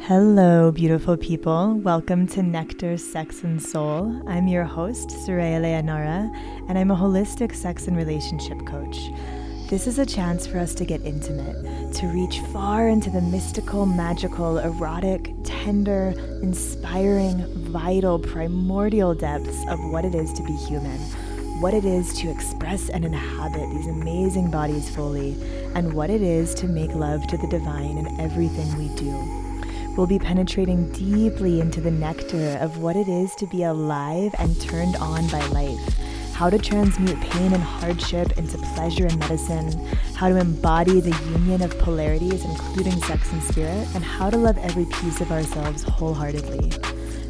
Hello, beautiful people. Welcome to Nectar, Sex, and Soul. I'm your host, Soraya Leonora, and I'm a holistic sex and relationship coach. This is a chance for us to get intimate, to reach far into the mystical, magical, erotic, tender, inspiring, vital, primordial depths of what it is to be human, what it is to express and inhabit these amazing bodies fully, and what it is to make love to the divine in everything we do. We'll be penetrating deeply into the nectar of what it is to be alive and turned on by life, how to transmute pain and hardship into pleasure and medicine, how to embody the union of polarities, including sex and spirit, and how to love every piece of ourselves wholeheartedly.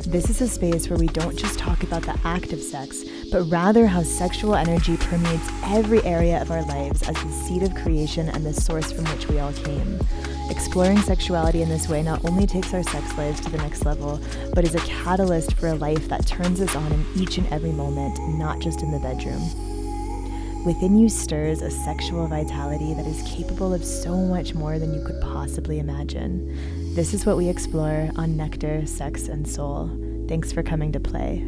This is a space where we don't just talk about the act of sex, but rather how sexual energy permeates every area of our lives as the seed of creation and the source from which we all came. Exploring sexuality in this way not only takes our sex lives to the next level, but is a catalyst for a life that turns us on in each and every moment, not just in the bedroom. Within you stirs a sexual vitality that is capable of so much more than you could possibly imagine. This is what we explore on Nectar, Sex, and Soul. Thanks for coming to play.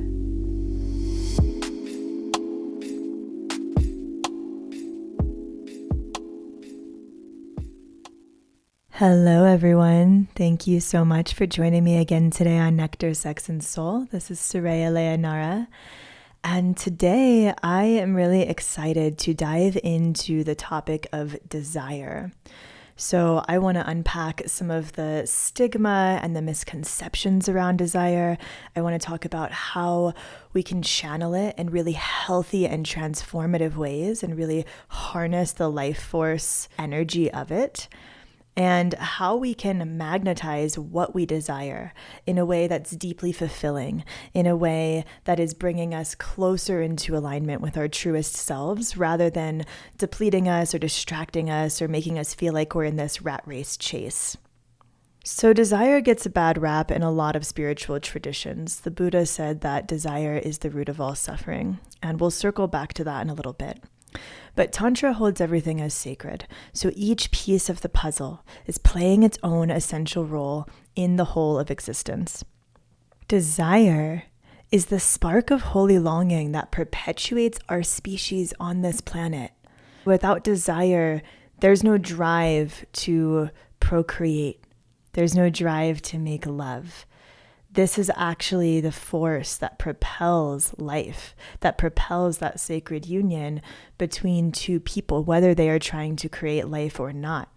Hello, everyone. Thank you so much for joining me again today on Nectar, Sex, and Soul. This is Soraya Leonora. And today I am really excited to dive into the topic of desire. So I want to unpack some of the stigma and the misconceptions around desire. I want to talk about how we can channel it in really healthy and transformative ways and really harness the life force energy of it, and how we can magnetize what we desire in a way that's deeply fulfilling, in a way that is bringing us closer into alignment with our truest selves, rather than depleting us or distracting us or making us feel like we're in this rat race chase. So desire gets a bad rap in a lot of spiritual traditions. The Buddha said that desire is the root of all suffering, and we'll circle back to that in a little bit. But Tantra holds everything as sacred, so each piece of the puzzle is playing its own essential role in the whole of existence. Desire is the spark of holy longing that perpetuates our species on this planet. Without desire, there's no drive to procreate. There's no drive to make love. This is actually the force that propels life, that propels that sacred union between two people, whether they are trying to create life or not.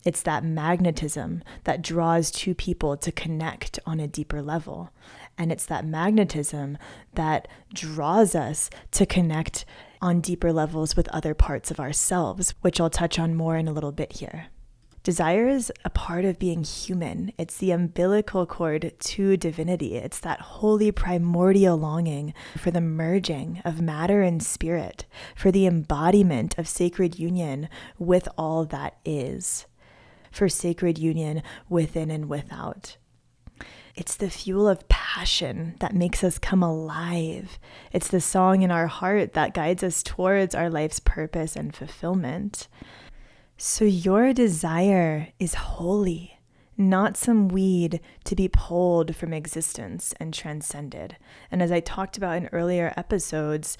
It's that magnetism that draws two people to connect on a deeper level. And it's that magnetism that draws us to connect on deeper levels with other parts of ourselves, which I'll touch on more in a little bit here. Desire is a part of being human. It's the umbilical cord to divinity. It's that holy primordial longing for the merging of matter and spirit, for the embodiment of sacred union with all that is, for sacred union within and without. It's the fuel of passion that makes us come alive. It's the song in our heart that guides us towards our life's purpose and fulfillment. So your desire is holy, not some weed to be pulled from existence and transcended. And as I talked about in earlier episodes,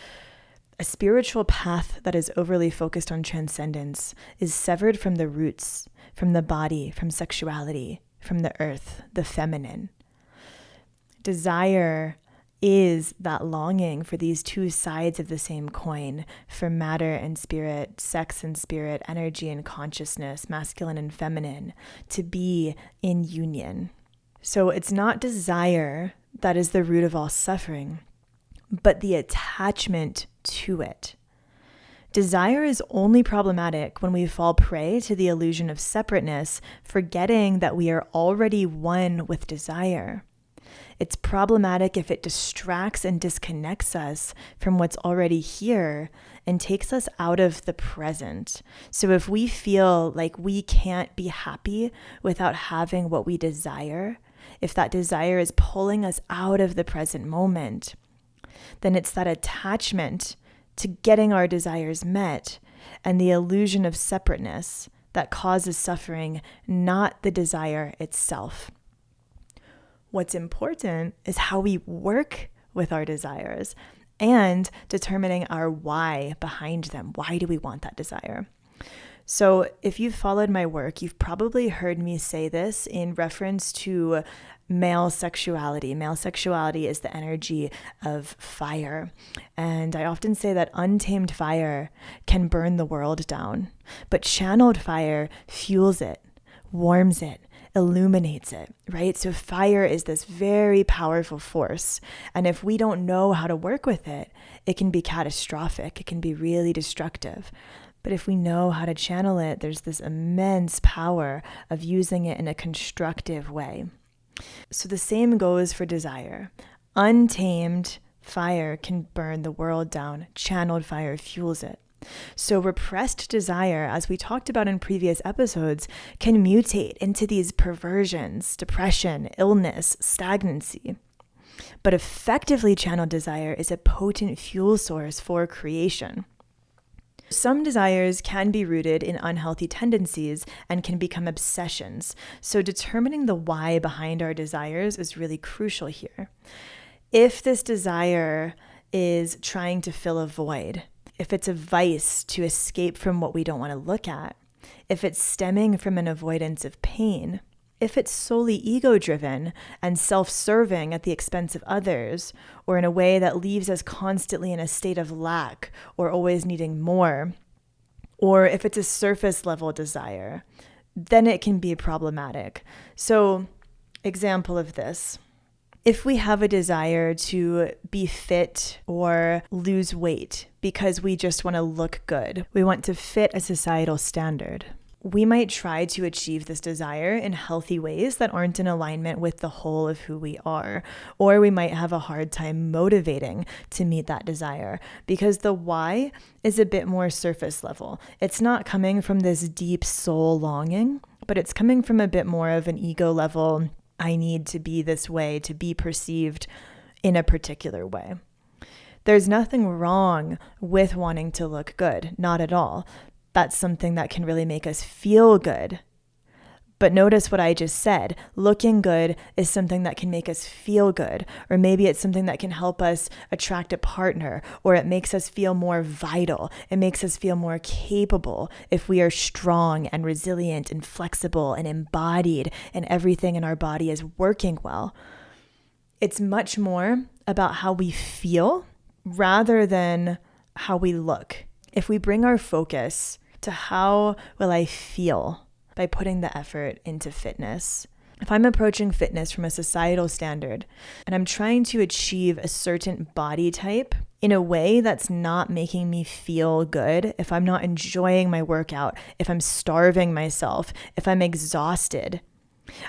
a spiritual path that is overly focused on transcendence is severed from the roots, from the body, from sexuality, from the earth, the feminine. Desire is that longing for these two sides of the same coin, for matter and spirit, sex and spirit, energy and consciousness, masculine and feminine, to be in union. So it's not desire that is the root of all suffering, but the attachment to it. Desire is only problematic when we fall prey to the illusion of separateness, forgetting that we are already one with desire. It's problematic if it distracts and disconnects us from what's already here and takes us out of the present. So if we feel like we can't be happy without having what we desire, if that desire is pulling us out of the present moment, then it's that attachment to getting our desires met and the illusion of separateness that causes suffering, not the desire itself. What's important is how we work with our desires and determining our why behind them. Why do we want that desire? So if you've followed my work, you've probably heard me say this in reference to male sexuality. Male sexuality is the energy of fire. And I often say that untamed fire can burn the world down, but channeled fire fuels it, warms it, illuminates it, right? So fire is this very powerful force. And if we don't know how to work with it, it can be catastrophic. It can be really destructive. But if we know how to channel it, there's this immense power of using it in a constructive way. So the same goes for desire. Untamed fire can burn the world down. Channeled fire fuels it. So repressed desire, as we talked about in previous episodes, can mutate into these perversions, depression, illness, stagnancy. But effectively channeled desire is a potent fuel source for creation. Some desires can be rooted in unhealthy tendencies and can become obsessions. So determining the why behind our desires is really crucial here. If this desire is trying to fill a void, if it's a vice to escape from what we don't want to look at, if it's stemming from an avoidance of pain, if it's solely ego-driven and self-serving at the expense of others, or in a way that leaves us constantly in a state of lack or always needing more, or if it's a surface-level desire, then it can be problematic. So, example of this. If we have a desire to be fit or lose weight because we just want to look good, we want to fit a societal standard, we might try to achieve this desire in healthy ways that aren't in alignment with the whole of who we are. Or we might have a hard time motivating to meet that desire because the why is a bit more surface level. It's not coming from this deep soul longing, but it's coming from a bit more of an ego level. I need to be this way, to be perceived in a particular way. There's nothing wrong with wanting to look good, not at all. That's something that can really make us feel good. But notice what I just said. Looking good is something that can make us feel good, or maybe it's something that can help us attract a partner, or it makes us feel more vital. It makes us feel more capable if we are strong and resilient and flexible and embodied and everything in our body is working well. It's much more about how we feel rather than how we look. If we bring our focus to how will I feel by putting the effort into fitness. If I'm approaching fitness from a societal standard and I'm trying to achieve a certain body type in a way that's not making me feel good, if I'm not enjoying my workout, if I'm starving myself, if I'm exhausted,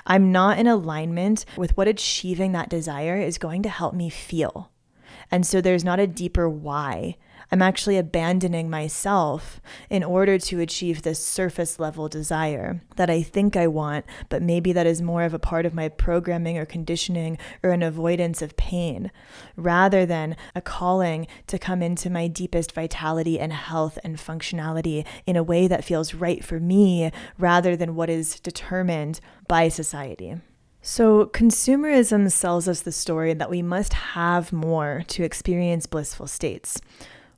I'm not in alignment with what achieving that desire is going to help me feel. And so there's not a deeper why. I'm actually abandoning myself in order to achieve this surface level desire that I think I want, but maybe that is more of a part of my programming or conditioning or an avoidance of pain, rather than a calling to come into my deepest vitality and health and functionality in a way that feels right for me, rather than what is determined by society. So consumerism sells us the story that we must have more to experience blissful states.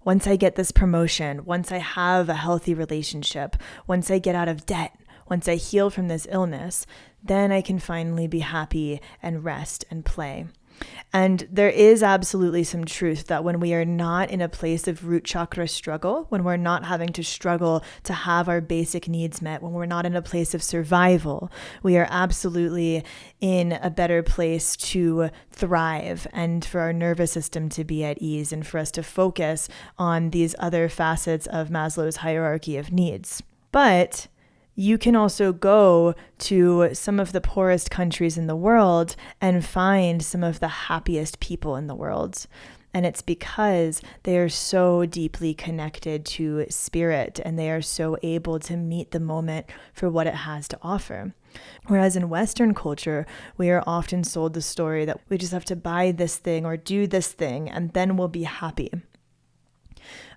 Once I get this promotion, once I have a healthy relationship, once I get out of debt, once I heal from this illness, then I can finally be happy and rest and play. And there is absolutely some truth that when we are not in a place of root chakra struggle, when we're not having to struggle to have our basic needs met, when we're not in a place of survival, we are absolutely in a better place to thrive and for our nervous system to be at ease and for us to focus on these other facets of Maslow's hierarchy of needs. But you can also go to some of the poorest countries in the world and find some of the happiest people in the world. And it's because they are so deeply connected to spirit and they are so able to meet the moment for what it has to offer. Whereas in Western culture, we are often sold the story that we just have to buy this thing or do this thing and then we'll be happy.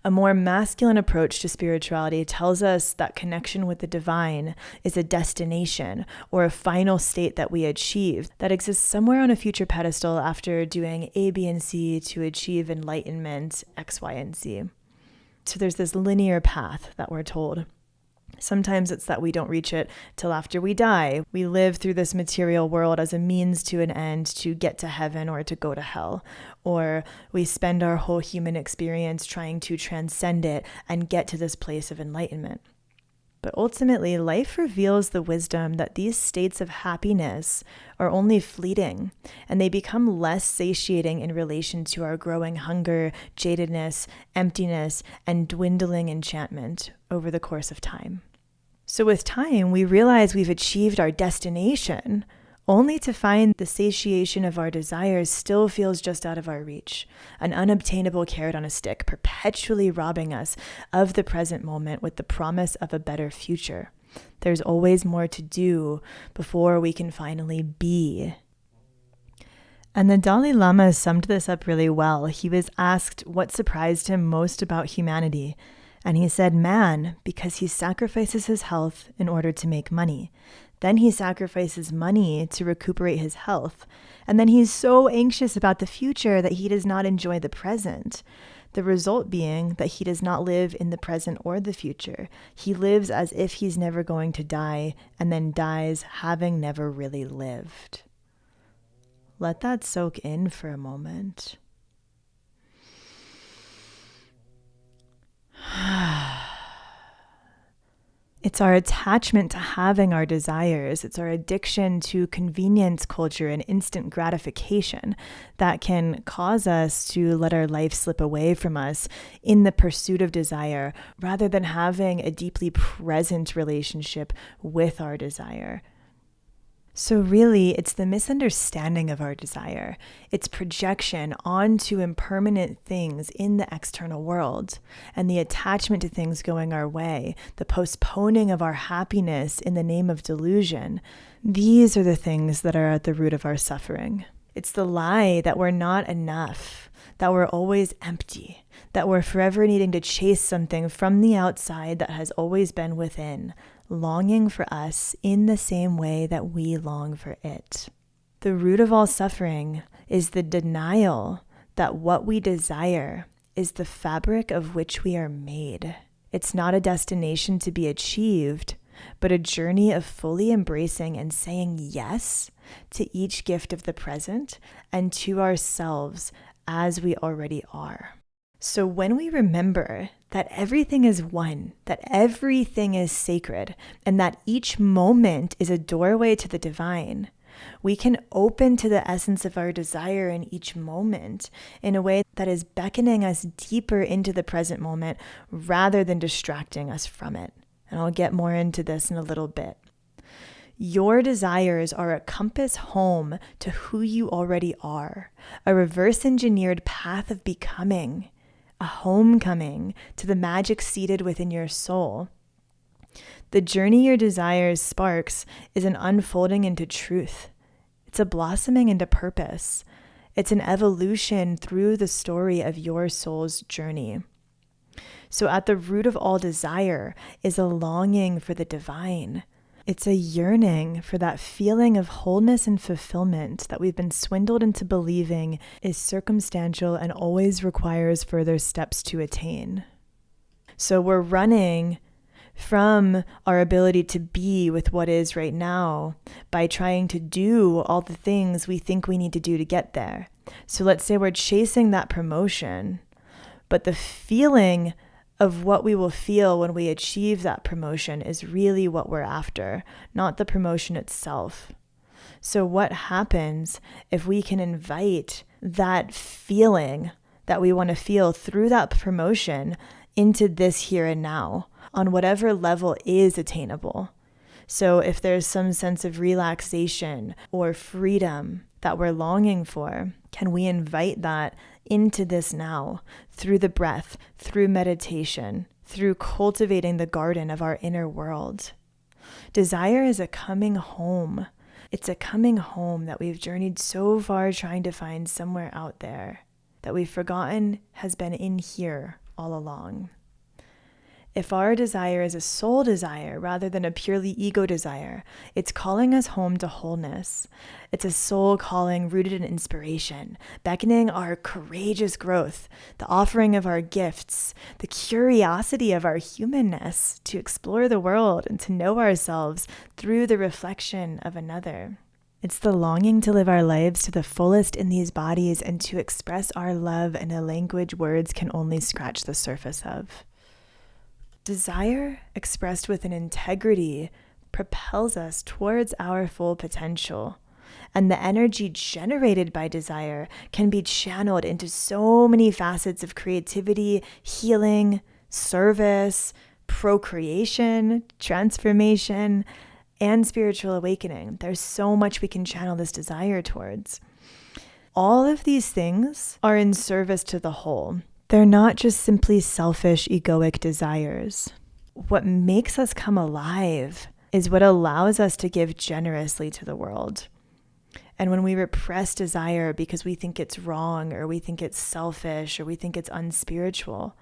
A more masculine approach to spirituality tells us that connection with the divine is a destination or a final state that we achieve that exists somewhere on a future pedestal after doing A, B, and C to achieve enlightenment X, Y, and Z. So there's this linear path that we're told. Sometimes it's that we don't reach it till after we die. We live through this material world as a means to an end to get to heaven or to go to hell. Or we spend our whole human experience trying to transcend it and get to this place of enlightenment. But ultimately, life reveals the wisdom that these states of happiness are only fleeting, and they become less satiating in relation to our growing hunger, jadedness, emptiness, and dwindling enchantment over the course of time. So with time, we realize we've achieved our destination, only to find the satiation of our desires still feels just out of our reach, an unobtainable carrot on a stick, perpetually robbing us of the present moment with the promise of a better future. There's always more to do before we can finally be. And the Dalai Lama summed this up really well. He was asked what surprised him most about humanity. And he said, man, because he sacrifices his health in order to make money. Then he sacrifices money to recuperate his health. And then he's so anxious about the future that he does not enjoy the present. The result being that he does not live in the present or the future. He lives as if he's never going to die and then dies having never really lived. Let that soak in for a moment. It's our attachment to having our desires. It's our addiction to convenience culture and instant gratification that can cause us to let our life slip away from us in the pursuit of desire rather than having a deeply present relationship with our desire. So really, it's the misunderstanding of our desire, its projection onto impermanent things in the external world, and the attachment to things going our way, the postponing of our happiness in the name of delusion. These are the things that are at the root of our suffering. It's the lie that we're not enough, that we're always empty, that we're forever needing to chase something from the outside that has always been within, longing for us in the same way that we long for it. The root of all suffering is the denial that what we desire is the fabric of which we are made. It's not a destination to be achieved, but a journey of fully embracing and saying yes to each gift of the present and to ourselves as we already are. So when we remember that everything is one, that everything is sacred, and that each moment is a doorway to the divine, we can open to the essence of our desire in each moment in a way that is beckoning us deeper into the present moment rather than distracting us from it. And I'll get more into this in a little bit. Your desires are a compass home to who you already are, a reverse-engineered path of becoming, a homecoming to the magic seated within your soul. The journey your desires sparks is an unfolding into truth. It's a blossoming into purpose. It's an evolution through the story of your soul's journey. So at the root of all desire is a longing for the divine. It's a yearning for that feeling of wholeness and fulfillment that we've been swindled into believing is circumstantial and always requires further steps to attain. So we're running from our ability to be with what is right now by trying to do all the things we think we need to do to get there. So let's say we're chasing that promotion, but the feeling of what we will feel when we achieve that promotion is really what we're after, not the promotion itself. So what happens if we can invite that feeling that we want to feel through that promotion into this here and now on whatever level is attainable? So if there's some sense of relaxation or freedom that we're longing for, can we invite that into this now through the breath, through meditation, through cultivating the garden of our inner world? Desire is a coming home. It's a coming home that we've journeyed so far trying to find somewhere out there that we've forgotten has been in here all along. If our desire is a soul desire rather than a purely ego desire, it's calling us home to wholeness. It's a soul calling rooted in inspiration, beckoning our courageous growth, the offering of our gifts, the curiosity of our humanness to explore the world and to know ourselves through the reflection of another. It's the longing to live our lives to the fullest in these bodies and to express our love in a language words can only scratch the surface of. Desire expressed with an integrity propels us towards our full potential. And the energy generated by desire can be channeled into so many facets of creativity, healing, service, procreation, transformation, and spiritual awakening. There's so much we can channel this desire towards. All of these things are in service to the whole. They're not just simply selfish, egoic desires. What makes us come alive is what allows us to give generously to the world. And when we repress desire because we think it's wrong, or we think it's selfish, or we think it's unspiritual,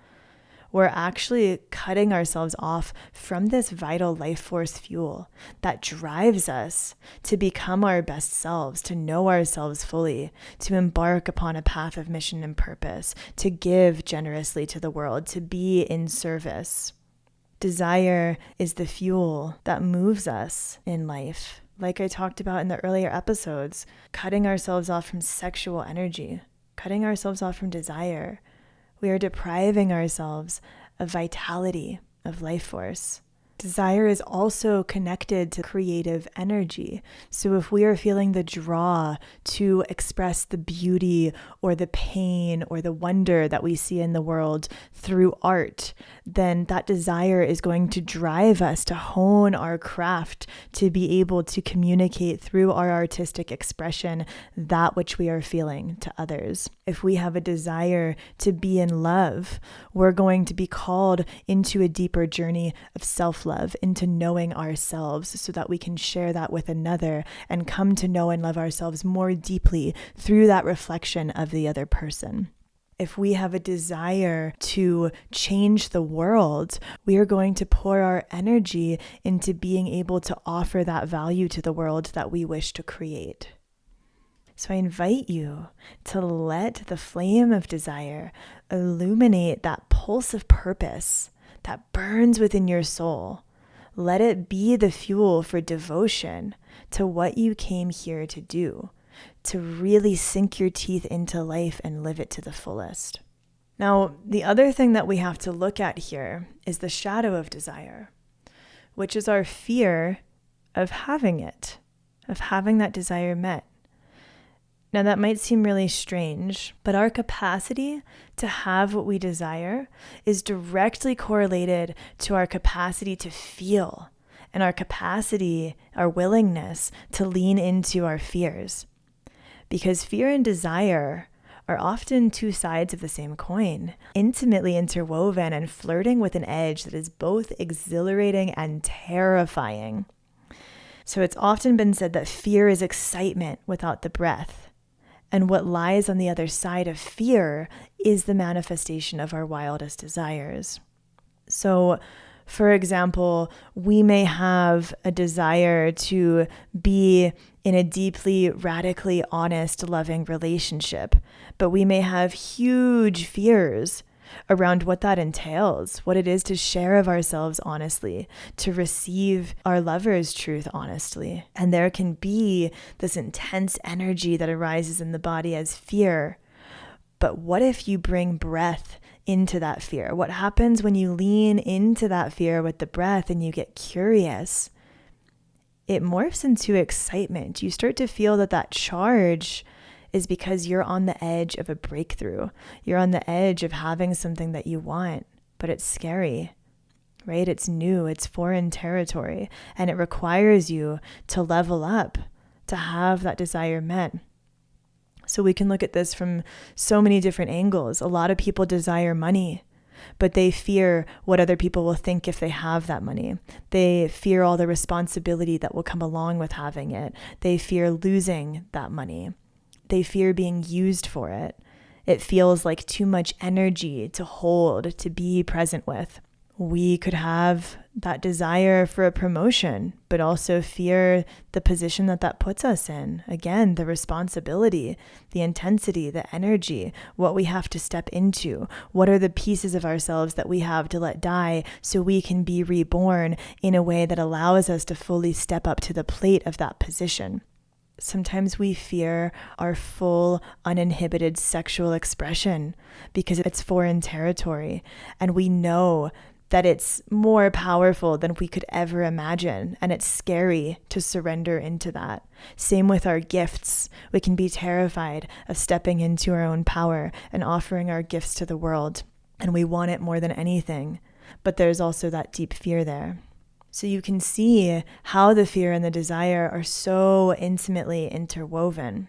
we're actually cutting ourselves off from this vital life force fuel that drives us to become our best selves, to know ourselves fully, to embark upon a path of mission and purpose, to give generously to the world, to be in service. Desire is the fuel that moves us in life. Like I talked about in the earlier episodes, cutting ourselves off from sexual energy, cutting ourselves off from desire. We are depriving ourselves of vitality, of life force. Desire is also connected to creative energy. So if we are feeling the draw to express the beauty or the pain or the wonder that we see in the world through art, then that desire is going to drive us to hone our craft, to be able to communicate through our artistic expression that which we are feeling to others. If we have a desire to be in love, we're going to be called into a deeper journey of self-love, into knowing ourselves so that we can share that with another and come to know and love ourselves more deeply through that reflection of the other person. If we have a desire to change the world, we are going to pour our energy into being able to offer that value to the world that we wish to create. So I invite you to let the flame of desire illuminate that pulse of purpose that burns within your soul. Let it be the fuel for devotion to what you came here to do, to really sink your teeth into life and live it to the fullest. Now, the other thing that we have to look at here is the shadow of desire, which is our fear of having it, of having that desire met. Now, that might seem really strange, but our capacity to have what we desire is directly correlated to our capacity to feel and our capacity, our willingness to lean into our fears. Because fear and desire are often two sides of the same coin, intimately interwoven and flirting with an edge that is both exhilarating and terrifying. So it's often been said that fear is excitement without the breath. And what lies on the other side of fear is the manifestation of our wildest desires. So, for example, we may have a desire to be in a deeply, radically honest, loving relationship, but we may have huge fears around what that entails, what it is to share of ourselves honestly, to receive our lover's truth honestly. And there can be this intense energy that arises in the body as fear. But what if you bring breath into that fear? What happens when you lean into that fear with the breath and you get curious? It morphs into excitement. You start to feel that charge is because you're on the edge of a breakthrough. You're on the edge of having something that you want, but it's scary, right? It's new, it's foreign territory, and it requires you to level up to have that desire met. So we can look at this from so many different angles. A lot of people desire money, but they fear what other people will think if they have that money. They fear all the responsibility that will come along with having it. They fear losing that money. They fear being used for it. It feels like too much energy to hold, to be present with. We could have that desire for a promotion, but also fear the position that puts us in. Again, the responsibility, the intensity, the energy, what we have to step into. What are the pieces of ourselves that we have to let die so we can be reborn in a way that allows us to fully step up to the plate of that position? Sometimes we fear our full, uninhibited sexual expression because it's foreign territory, and we know that it's more powerful than we could ever imagine, and it's scary to surrender into that. Same with our gifts. We can be terrified of stepping into our own power and offering our gifts to the world, and we want it more than anything, but there's also that deep fear there. So you can see how the fear and the desire are so intimately interwoven.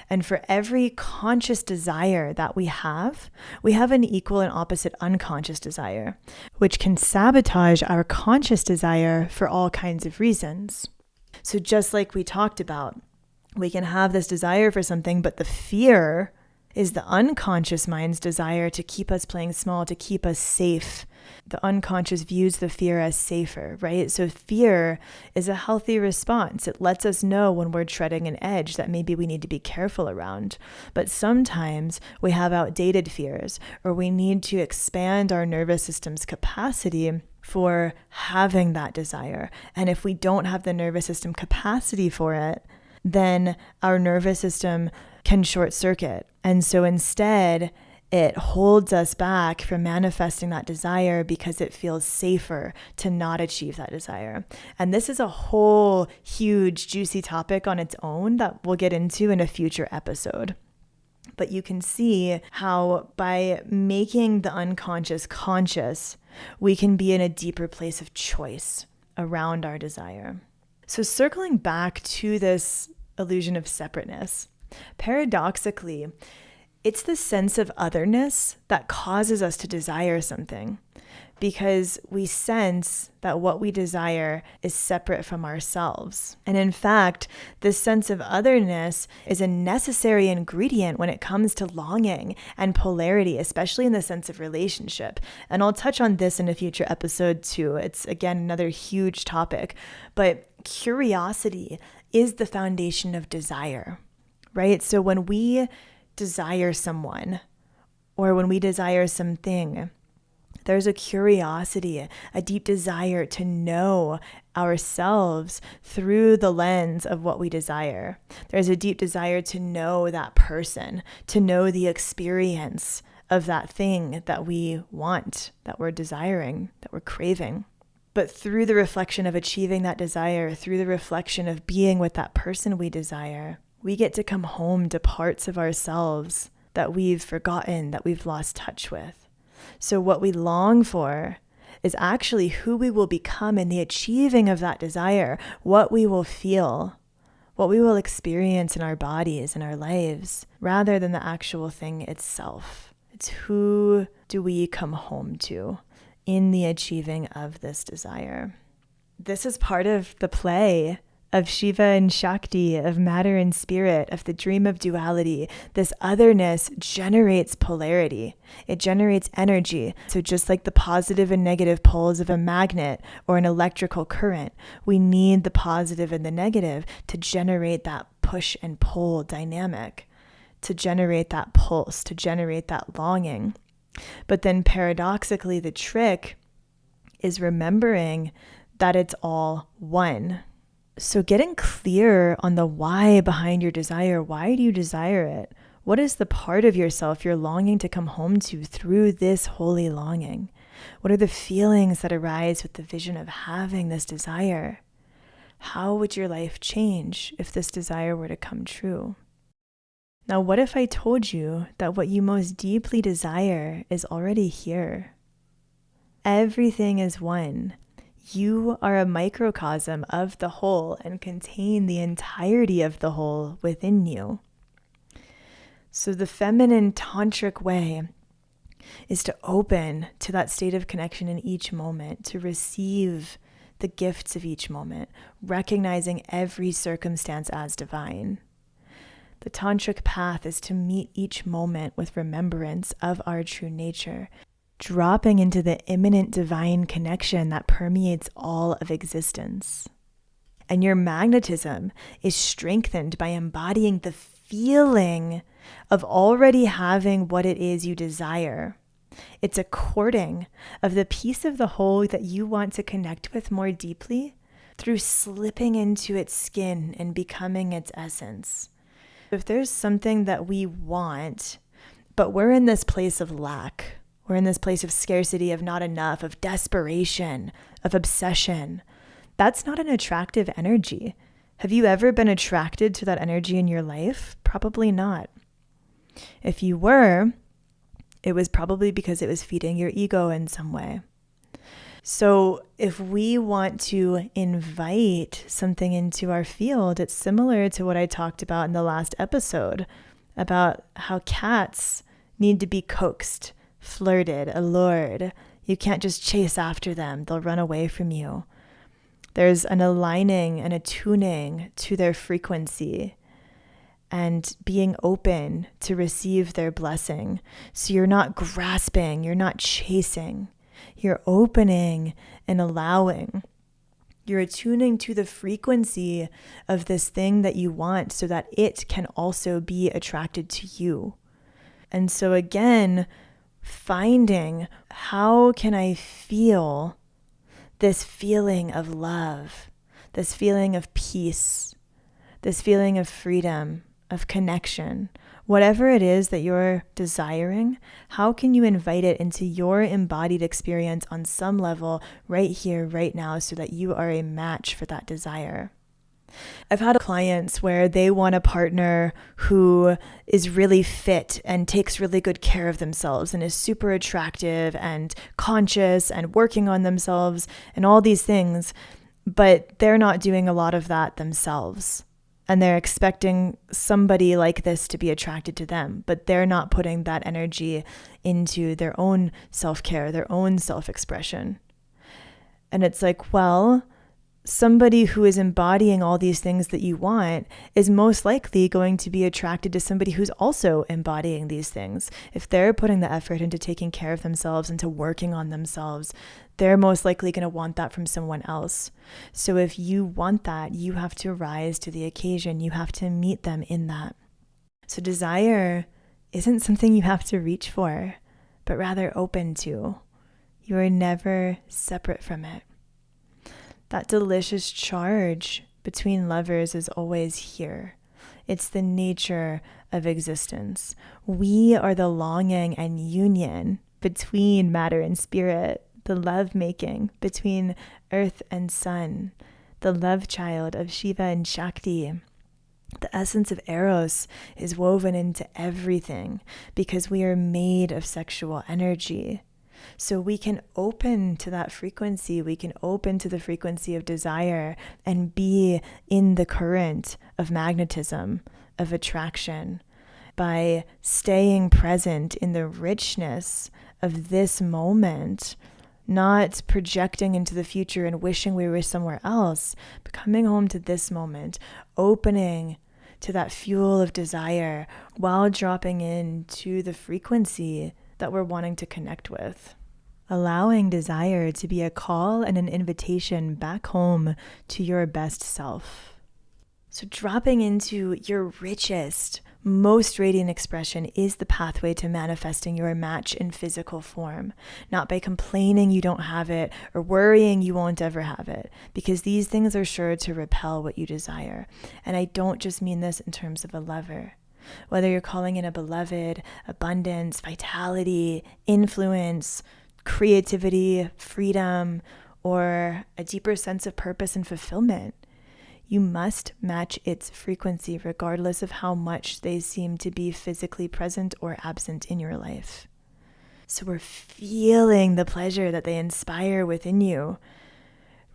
And for every conscious desire that we have an equal and opposite unconscious desire, which can sabotage our conscious desire for all kinds of reasons. So just like we talked about, we can have this desire for something, but the fear is the unconscious mind's desire to keep us playing small, to keep us safe. The unconscious views the fear as safer, right? So fear is a healthy response. It lets us know when we're treading an edge that maybe we need to be careful around. But sometimes we have outdated fears, or we need to expand our nervous system's capacity for having that desire. And if we don't have the nervous system capacity for it, then our nervous system can short circuit. And so instead, it holds us back from manifesting that desire because it feels safer to not achieve that desire. And this is a whole huge, juicy topic on its own that we'll get into in a future episode. But you can see how by making the unconscious conscious, we can be in a deeper place of choice around our desire. So circling back to this illusion of separateness, paradoxically, it's the sense of otherness that causes us to desire something, because we sense that what we desire is separate from ourselves. And in fact, this sense of otherness is a necessary ingredient when it comes to longing and polarity, especially in the sense of relationship. And I'll touch on this in a future episode too. It's, again, another huge topic. But curiosity is the foundation of desire, right? So when we desire someone, or when we desire something, there's a curiosity, a deep desire to know ourselves through the lens of what we desire. There's a deep desire to know that person, to know the experience of that thing that we want, that we're desiring, that we're craving. But through the reflection of achieving that desire, through the reflection of being with that person we desire, we get to come home to parts of ourselves that we've forgotten, that we've lost touch with. So what we long for is actually who we will become in the achieving of that desire, what we will feel, what we will experience in our bodies and our lives, rather than the actual thing itself. It's who do we come home to in the achieving of this desire. This is part of the play of Shiva and Shakti, of matter and spirit, of the dream of duality. This otherness generates polarity. It generates energy. So just like the positive and negative poles of a magnet or an electrical current, we need the positive and the negative to generate that push and pull dynamic, to generate that pulse, to generate that longing. But then paradoxically, the trick is remembering that it's all one. So getting clear on the why behind your desire. Why do you desire it? What is the part of yourself you're longing to come home to through this holy longing? What are the feelings that arise with the vision of having this desire? How would your life change if this desire were to come true? Now, what if I told you that what you most deeply desire is already here? Everything is one. You are a microcosm of the whole and contain the entirety of the whole within you. So the feminine tantric way is to open to that state of connection in each moment, to receive the gifts of each moment, recognizing every circumstance as divine. The tantric path is to meet each moment with remembrance of our true nature, dropping into the immanent divine connection that permeates all of existence. And your magnetism is strengthened by embodying the feeling of already having what it is you desire. It's a courting of the piece of the whole that you want to connect with more deeply through slipping into its skin and becoming its essence. If there's something that we want, but we're in this place of lack, we're in this place of scarcity, of not enough, of desperation, of obsession, that's not an attractive energy. Have you ever been attracted to that energy in your life? Probably not. If you were, it was probably because it was feeding your ego in some way. So if we want to invite something into our field, it's similar to what I talked about in the last episode about how cats need to be coaxed, flirted, allured. You can't just chase after them. They'll run away from you. There's an aligning and attuning to their frequency and being open to receive their blessing. So you're not grasping, you're not chasing, you're opening and allowing. You're attuning to the frequency of this thing that you want so that it can also be attracted to you. And so again, finding how can I feel this feeling of love, this feeling of peace, this feeling of freedom, of connection, whatever it is that you're desiring, how can you invite it into your embodied experience on some level right here, right now, so that you are a match for that desire? I've had clients where they want a partner who is really fit and takes really good care of themselves and is super attractive and conscious and working on themselves and all these things, but they're not doing a lot of that themselves. And they're expecting somebody like this to be attracted to them, but they're not putting that energy into their own self-care, their own self-expression. And it's like, well, somebody who is embodying all these things that you want is most likely going to be attracted to somebody who's also embodying these things. If they're putting the effort into taking care of themselves, into working on themselves, they're most likely going to want that from someone else. So if you want that, you have to rise to the occasion. You have to meet them in that. So desire isn't something you have to reach for, but rather open to. You are never separate from it. That delicious charge between lovers is always here. It's the nature of existence. We are the longing and union between matter and spirit, the love-making between earth and sun, the love child of Shiva and Shakti. The essence of Eros is woven into everything because we are made of sexual energy. So we can open to that frequency, we can open to the frequency of desire and be in the current of magnetism, of attraction, by staying present in the richness of this moment, not projecting into the future and wishing we were somewhere else, but coming home to this moment, opening to that fuel of desire while dropping into the frequency that we're wanting to connect with. Allowing desire to be a call and an invitation back home to your best self. So dropping into your richest, most radiant expression is the pathway to manifesting your match in physical form, not by complaining you don't have it or worrying you won't ever have it, because these things are sure to repel what you desire. And I don't just mean this in terms of a lover. Whether you're calling in a beloved, abundance, vitality, influence, creativity, freedom, or a deeper sense of purpose and fulfillment, you must match its frequency regardless of how much they seem to be physically present or absent in your life. So we're feeling the pleasure that they inspire within you,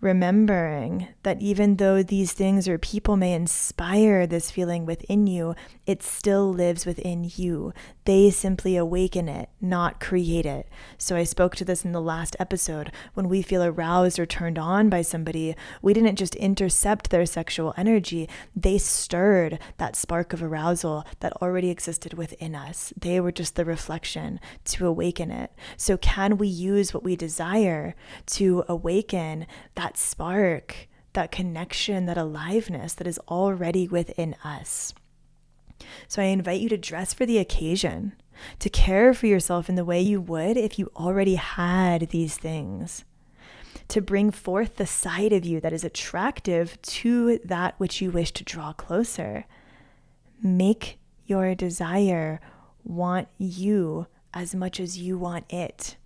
remembering that even though these things or people may inspire this feeling within you, it still lives within you. They simply awaken it, not create it. So I spoke to this in the last episode. When we feel aroused or turned on by somebody, we didn't just intercept their sexual energy. They stirred that spark of arousal that already existed within us. They were just the reflection to awaken it. So can we use what we desire to awaken that spark, that connection, that aliveness that is already within us? So I invite you to dress for the occasion, to care for yourself in the way you would if you already had these things, to bring forth the side of you that is attractive to that which you wish to draw closer. Make your desire want you as much as you want it.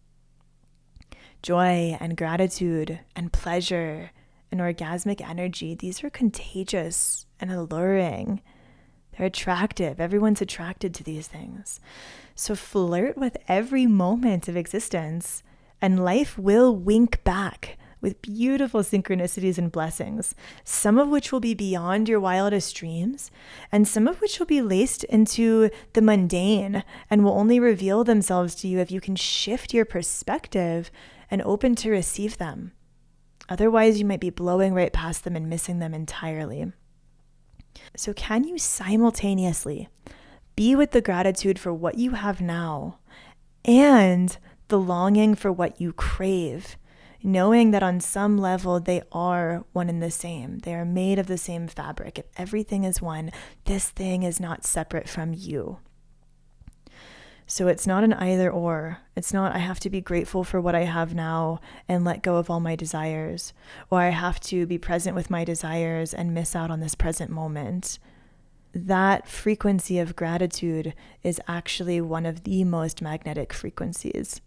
Joy and gratitude and pleasure and orgasmic energy, these are contagious and alluring. They're attractive. Everyone's attracted to these things. So flirt with every moment of existence, and life will wink back with beautiful synchronicities and blessings, some of which will be beyond your wildest dreams, and some of which will be laced into the mundane and will only reveal themselves to you if you can shift your perspective and open to receive them. Otherwise, you might be blowing right past them and missing them entirely. So can you simultaneously be with the gratitude for what you have now and the longing for what you crave, knowing that on some level they are one and the same. They are made of the same fabric. If everything is one, this thing is not separate from you. So it's not an either or. It's not I have to be grateful for what I have now and let go of all my desires, or I have to be present with my desires and miss out on this present moment. That frequency of gratitude is actually one of the most magnetic frequencies.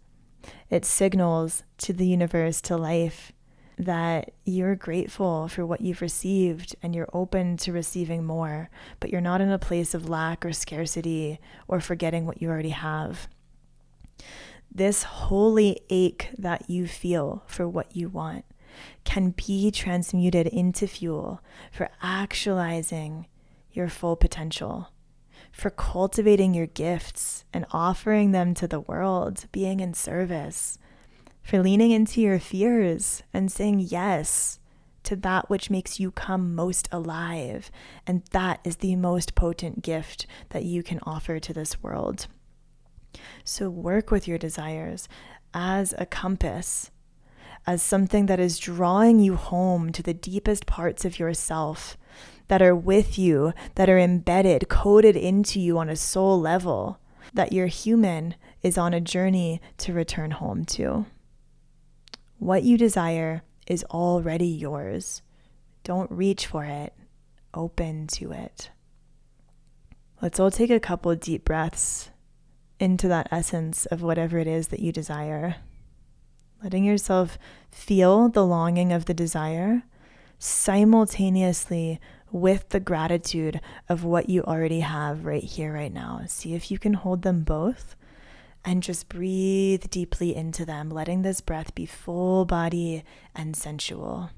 It signals to the universe, to life, that you're grateful for what you've received and you're open to receiving more, but you're not in a place of lack or scarcity or forgetting what you already have. This holy ache that you feel for what you want can be transmuted into fuel for actualizing your full potential, for cultivating your gifts and offering them to the world, being in service, for leaning into your fears and saying yes to that which makes you come most alive. And that is the most potent gift that you can offer to this world. So work with your desires as a compass, as something that is drawing you home to the deepest parts of yourself that are with you, that are embedded, coded into you on a soul level, that your human is on a journey to return home to. What you desire is already yours. Don't reach for it. Open to it. Let's all take a couple of deep breaths into that essence of whatever it is that you desire. Letting yourself feel the longing of the desire simultaneously with the gratitude of what you already have right here, right now. See if you can hold them both. And just breathe deeply into them, letting this breath be full body and sensual.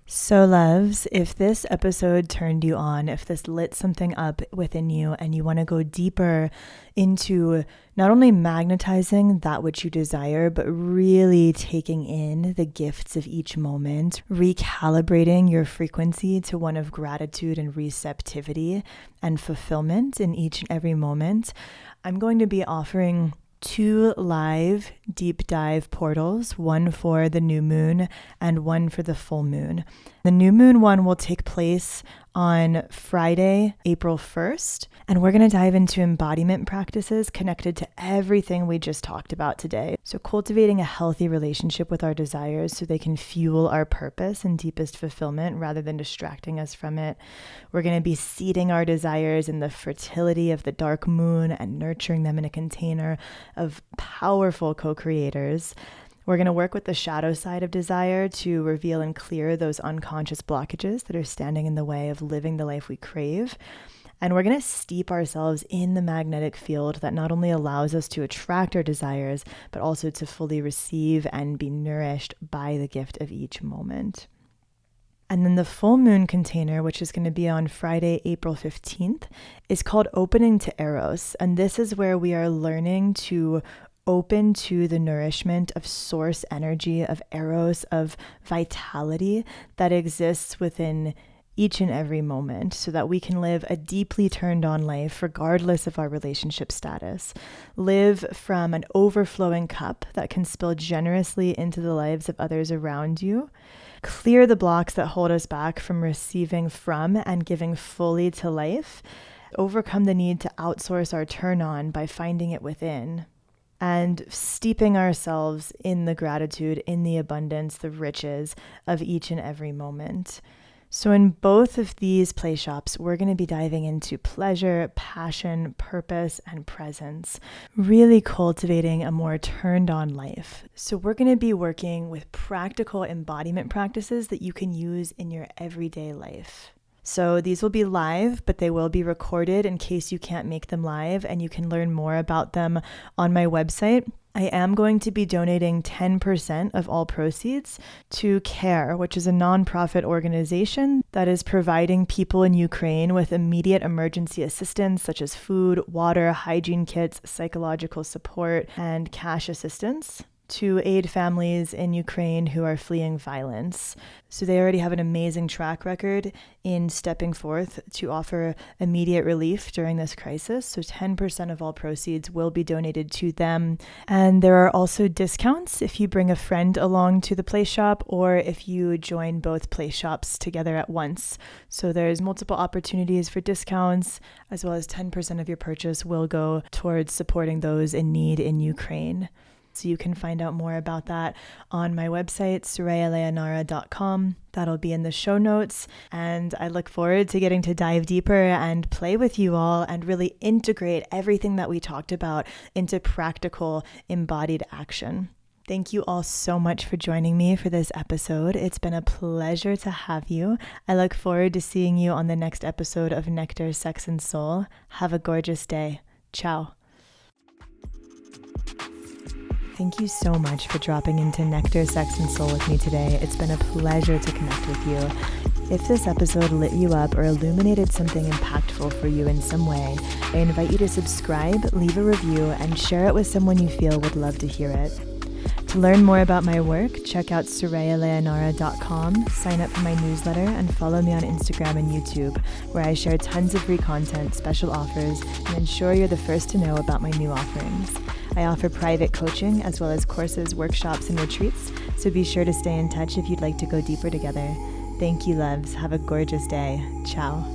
So loves, if this episode turned you on, if this lit something up within you and you want to go deeper into not only magnetizing that which you desire, but really taking in the gifts of each moment, recalibrating your frequency to one of gratitude and receptivity and fulfillment in each and every moment, I'm going to be offering 2 live deep dive portals, one for the new moon and one for the full moon. The new moon one will take place on Friday, April 1st, and we're going to dive into embodiment practices connected to everything we just talked about today. So cultivating a healthy relationship with our desires so they can fuel our purpose and deepest fulfillment rather than distracting us from it. We're going to be seeding our desires in the fertility of the dark moon and nurturing them in a container of powerful co-creators. We're going to work with the shadow side of desire to reveal and clear those unconscious blockages that are standing in the way of living the life we crave. And we're going to steep ourselves in the magnetic field that not only allows us to attract our desires, but also to fully receive and be nourished by the gift of each moment. And then the full moon container, which is going to be on Friday, April 15th, is called Opening to Eros. And this is where we are learning to open to the nourishment of source energy, of Eros, of vitality that exists within each and every moment, so that we can live a deeply turned on life regardless of our relationship status. Live from an overflowing cup that can spill generously into the lives of others around you. Clear the blocks that hold us back from receiving from and giving fully to life. Overcome the need to outsource our turn on by finding it within. And steeping ourselves in the gratitude, in the abundance, the riches of each and every moment. So in both of these play shops, we're going to be diving into pleasure, passion, purpose, and presence, really cultivating a more turned on life. So we're going to be working with practical embodiment practices that you can use in your everyday life. So these will be live, but they will be recorded in case you can't make them live, and you can learn more about them on my website. I am going to be donating 10% of all proceeds to CARE, which is a nonprofit organization that is providing people in Ukraine with immediate emergency assistance, such as food, water, hygiene kits, psychological support, and cash assistance, to aid families in Ukraine who are fleeing violence. So they already have an amazing track record in stepping forth to offer immediate relief during this crisis. So 10% of all proceeds will be donated to them. And there are also discounts if you bring a friend along to the play shop or if you join both play shops together at once. So there's multiple opportunities for discounts, as well as 10% of your purchase will go towards supporting those in need in Ukraine. So you can find out more about that on my website, sorayaleanara.com. That'll be in the show notes. And I look forward to getting to dive deeper and play with you all and really integrate everything that we talked about into practical embodied action. Thank you all so much for joining me for this episode. It's been a pleasure to have you. I look forward to seeing you on the next episode of Nectar, Sex, and Soul. Have a gorgeous day. Ciao. Thank you so much for dropping into Nectar, Sex, and Soul with me today. It's been a pleasure to connect with you. If this episode lit you up or illuminated something impactful for you in some way, I invite you to subscribe, leave a review, and share it with someone you feel would love to hear it. To learn more about my work, check out sorayaleanara.com, sign up for my newsletter, and follow me on Instagram and YouTube, where I share tons of free content, special offers, and ensure you're the first to know about my new offerings. I offer private coaching as well as courses, workshops, and retreats, so be sure to stay in touch if you'd like to go deeper together. Thank you, loves. Have a gorgeous day. Ciao.